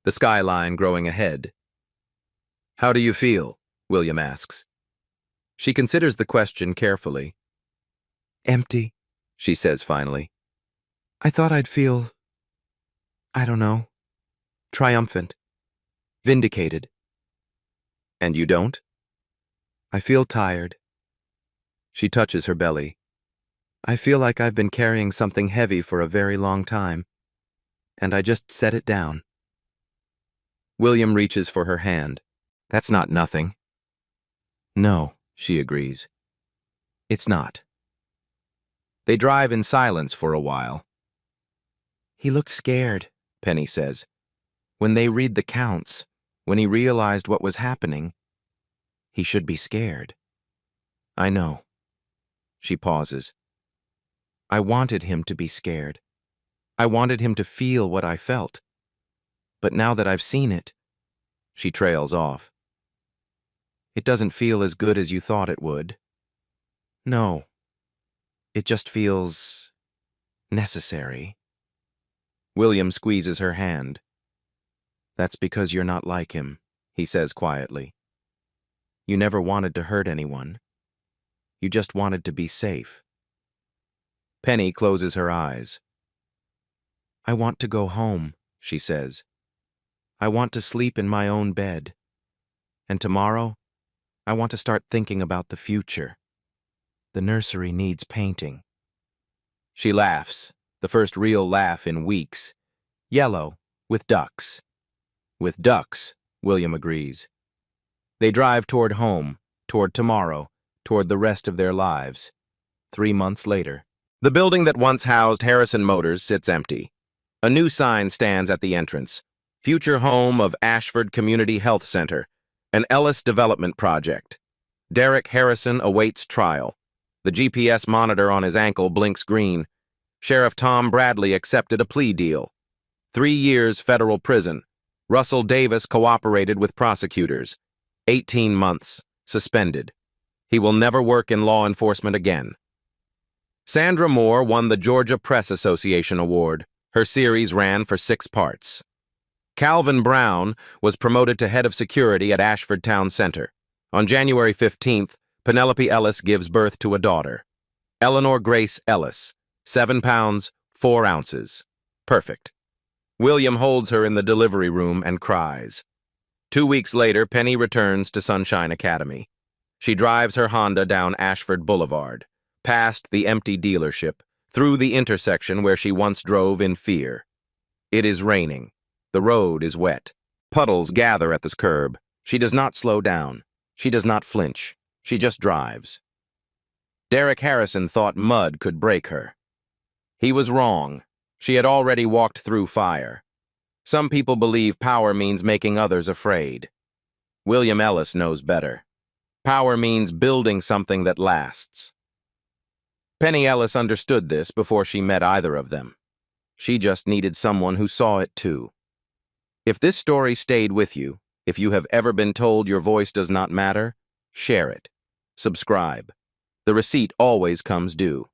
The skyline growing ahead. How do you feel? William asks. She considers the question carefully. Empty, she says finally. I thought I'd feel, I don't know, triumphant, vindicated. And you don't? I feel tired. She touches her belly. I feel like I've been carrying something heavy for a very long time, and I just set it down. William reaches for her hand. That's not nothing. No, she agrees. It's not. They drive in silence for a while. He looked scared, Penny says. When they read the counts, when he realized what was happening, he should be scared. I know. She pauses. I wanted him to be scared. I wanted him to feel what I felt. But now that I've seen it, she trails off. It doesn't feel as good as you thought it would. No. It just feels necessary. William squeezes her hand. That's because you're not like him, he says quietly. You never wanted to hurt anyone. You just wanted to be safe. Penny closes her eyes. I want to go home, she says. I want to sleep in my own bed. And tomorrow, I want to start thinking about the future. The nursery needs painting. She laughs, the first real laugh in weeks. Yellow, with ducks. With ducks, William agrees. They drive toward home, toward tomorrow, toward the rest of their lives. 3 months later. The building that once housed Harrison Motors sits empty. A new sign stands at the entrance. Future home of Ashford Community Health Center, an Ellis development project. Derek Harrison awaits trial. The GPS monitor on his ankle blinks green. Sheriff Tom Bradley accepted a plea deal. 3 years federal prison. Russell Davis cooperated with prosecutors. 18 months, suspended. He will never work in law enforcement again. Sandra Moore won the Georgia Press Association Award. Her series ran for 6 parts. Calvin Brown was promoted to head of security at Ashford Town Center. On January 15th, Penelope Ellis gives birth to a daughter. Eleanor Grace Ellis, 7 pounds, 4 ounces. Perfect. William holds her in the delivery room and cries. 2 weeks later, Penny returns to Sunshine Academy. She drives her Honda down Ashford Boulevard, past the empty dealership, through the intersection where she once drove in fear. It is raining. The road is wet. Puddles gather at the curb. She does not slow down. She does not flinch. She just drives. Derek Harrison thought mud could break her. He was wrong. She had already walked through fire. Some people believe power means making others afraid. William Ellis knows better. Power means building something that lasts. Penny Ellis understood this before she met either of them. She just needed someone who saw it too. If this story stayed with you, if you have ever been told your voice does not matter, share it. Subscribe. The receipt always comes due.